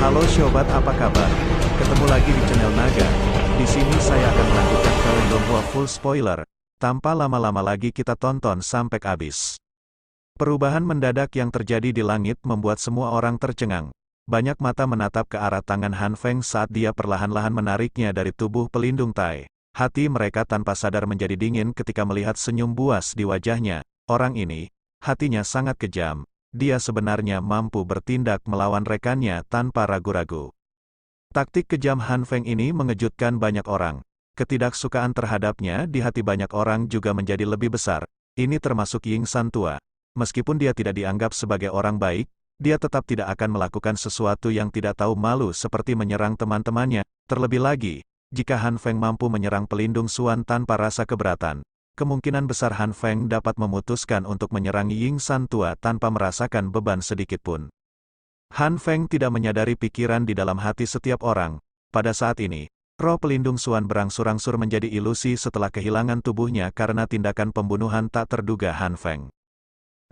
Halo Sobat, apa kabar? Ketemu lagi di channel Naga. Di sini saya akan melanjutkan Kalen Donghua full spoiler. Tanpa lama-lama lagi kita tonton sampai habis. Perubahan mendadak yang terjadi di langit membuat semua orang tercengang. Banyak mata menatap ke arah tangan Han Feng saat dia perlahan-lahan menariknya dari tubuh pelindung Tai. Hati mereka tanpa sadar menjadi dingin ketika melihat senyum buas di wajahnya. Orang ini, hatinya sangat kejam. Dia sebenarnya mampu bertindak melawan rekannya tanpa ragu-ragu. Taktik kejam Han Feng ini mengejutkan banyak orang. Ketidaksukaan terhadapnya di hati banyak orang juga menjadi lebih besar. Ini termasuk Ying San tua. Meskipun dia tidak dianggap sebagai orang baik, dia tetap tidak akan melakukan sesuatu yang tidak tahu malu seperti menyerang teman-temannya. Terlebih lagi, jika Han Feng mampu menyerang pelindung Suan tanpa rasa keberatan, kemungkinan besar Han Feng dapat memutuskan untuk menyerang Ying San tua tanpa merasakan beban sedikitpun. Han Feng tidak menyadari pikiran di dalam hati setiap orang. Pada saat ini, roh pelindung Suan berangsur-angsur menjadi ilusi setelah kehilangan tubuhnya karena tindakan pembunuhan tak terduga Han Feng.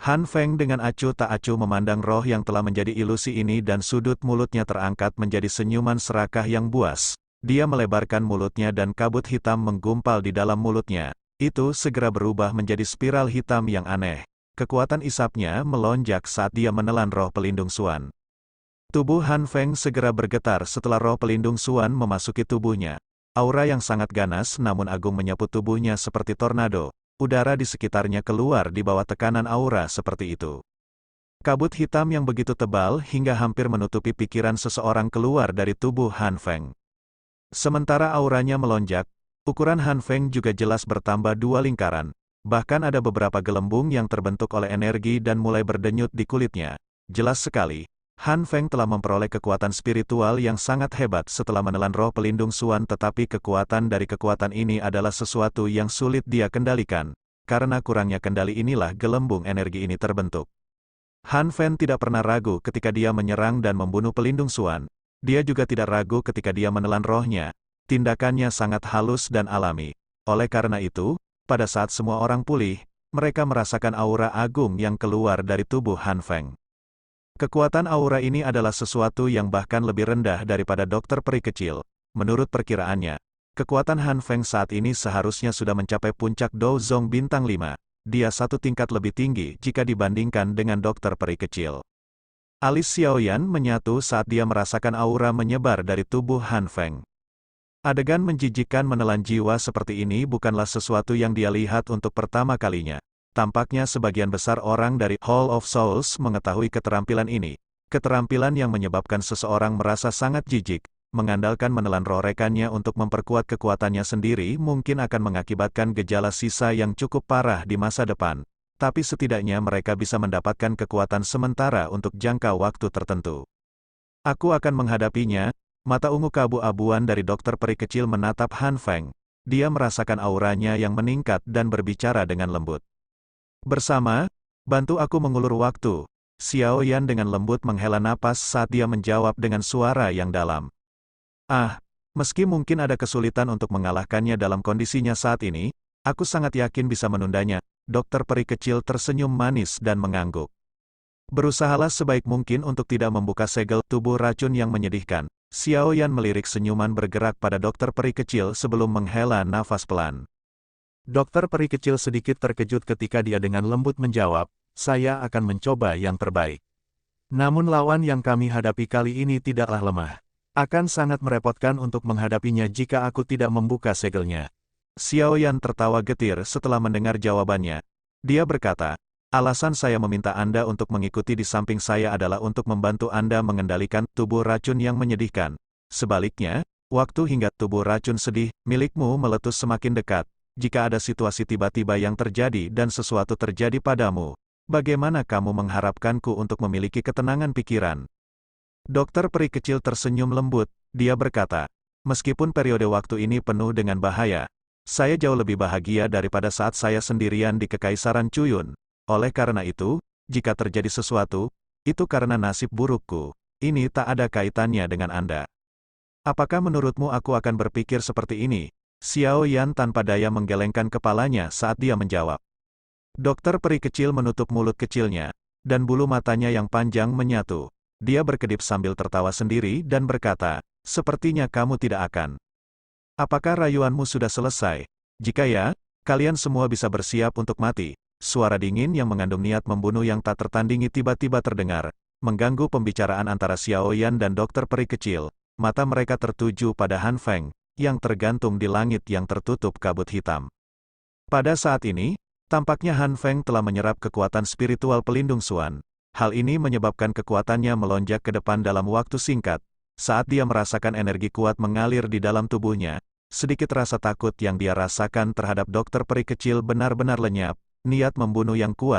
Han Feng dengan acuh tak acuh memandang roh yang telah menjadi ilusi ini dan sudut mulutnya terangkat menjadi senyuman serakah yang buas. Dia melebarkan mulutnya dan kabut hitam menggumpal di dalam mulutnya. Itu segera berubah menjadi spiral hitam yang aneh. Kekuatan isapnya melonjak saat dia menelan roh pelindung Suan. Tubuh Han Feng segera bergetar setelah roh pelindung Suan memasuki tubuhnya. Aura yang sangat ganas namun agung menyapu tubuhnya seperti tornado. Udara di sekitarnya keluar di bawah tekanan aura seperti itu. Kabut hitam yang begitu tebal hingga hampir menutupi pikiran seseorang keluar dari tubuh Han Feng. Sementara auranya melonjak, ukuran Han Feng juga jelas bertambah 2 lingkaran. Bahkan ada beberapa gelembung yang terbentuk oleh energi dan mulai berdenyut di kulitnya. Jelas sekali, Han Feng telah memperoleh kekuatan spiritual yang sangat hebat setelah menelan roh pelindung Suan, tetapi kekuatan dari kekuatan ini adalah sesuatu yang sulit dia kendalikan. Karena kurangnya kendali inilah gelembung energi ini terbentuk. Han Feng tidak pernah ragu ketika dia menyerang dan membunuh pelindung Suan. Dia juga tidak ragu ketika dia menelan rohnya. Tindakannya sangat halus dan alami. Oleh karena itu, pada saat semua orang pulih, mereka merasakan aura agung yang keluar dari tubuh Han Feng. Kekuatan aura ini adalah sesuatu yang bahkan lebih rendah daripada dokter peri kecil. Menurut perkiraannya, kekuatan Han Feng saat ini seharusnya sudah mencapai puncak Do Zong bintang 5. Dia satu tingkat lebih tinggi jika dibandingkan dengan dokter peri kecil. Alis Xiaoyan menyatu saat dia merasakan aura menyebar dari tubuh Han Feng. Adegan menjijikkan menelan jiwa seperti ini bukanlah sesuatu yang dia lihat untuk pertama kalinya. Tampaknya sebagian besar orang dari Hall of Souls mengetahui keterampilan ini. Keterampilan yang menyebabkan seseorang merasa sangat jijik, mengandalkan menelan roh rekannya untuk memperkuat kekuatannya sendiri mungkin akan mengakibatkan gejala sisa yang cukup parah di masa depan. Tapi setidaknya mereka bisa mendapatkan kekuatan sementara untuk jangka waktu tertentu. Aku akan menghadapinya. Mata ungu keabu-abuan dari dokter peri kecil menatap Han Feng. Dia merasakan auranya yang meningkat dan berbicara dengan lembut. Bersama, bantu aku mengulur waktu. Xiao Yan dengan lembut menghela napas saat dia menjawab dengan suara yang dalam. Meski mungkin ada kesulitan untuk mengalahkannya dalam kondisinya saat ini, aku sangat yakin bisa menundanya. Dokter peri kecil tersenyum manis dan mengangguk. Berusahalah sebaik mungkin untuk tidak membuka segel tubuh racun yang menyedihkan. Xiao Yan melirik senyuman bergerak pada dokter peri kecil sebelum menghela nafas pelan. Dokter peri kecil sedikit terkejut ketika dia dengan lembut menjawab, saya akan mencoba yang terbaik. Namun lawan yang kami hadapi kali ini tidaklah lemah. Akan sangat merepotkan untuk menghadapinya jika aku tidak membuka segelnya. Xiao Yan tertawa getir setelah mendengar jawabannya. Dia berkata, alasan saya meminta Anda untuk mengikuti di samping saya adalah untuk membantu Anda mengendalikan tubuh racun yang menyedihkan. Sebaliknya, waktu hingga tubuh racun sedih milikmu meletus semakin dekat. Jika ada situasi tiba-tiba yang terjadi dan sesuatu terjadi padamu, bagaimana kamu mengharapkanku untuk memiliki ketenangan pikiran? Dokter peri kecil tersenyum lembut. Dia berkata, meskipun periode waktu ini penuh dengan bahaya, saya jauh lebih bahagia daripada saat saya sendirian di Kekaisaran Cuyun. Oleh karena itu, jika terjadi sesuatu, itu karena nasib burukku. Ini tak ada kaitannya dengan Anda. Apakah menurutmu aku akan berpikir seperti ini? Xiao Yan tanpa daya menggelengkan kepalanya saat dia menjawab. Dokter peri kecil menutup mulut kecilnya, dan bulu matanya yang panjang menyatu. Dia berkedip sambil tertawa sendiri dan berkata, "Sepertinya kamu tidak akan. Apakah rayuanmu sudah selesai? Jika ya, kalian semua bisa bersiap untuk mati." Suara dingin yang mengandung niat membunuh yang tak tertandingi tiba-tiba terdengar, mengganggu pembicaraan antara Xiao Yan dan dokter peri kecil. Mata mereka tertuju pada Han Feng, yang tergantung di langit yang tertutup kabut hitam. Pada saat ini, tampaknya Han Feng telah menyerap kekuatan spiritual pelindung Xuan. Hal ini menyebabkan kekuatannya melonjak ke depan dalam waktu singkat. Saat dia merasakan energi kuat mengalir di dalam tubuhnya, sedikit rasa takut yang dia rasakan terhadap dokter peri kecil benar-benar lenyap. Niat membunuh yang kuat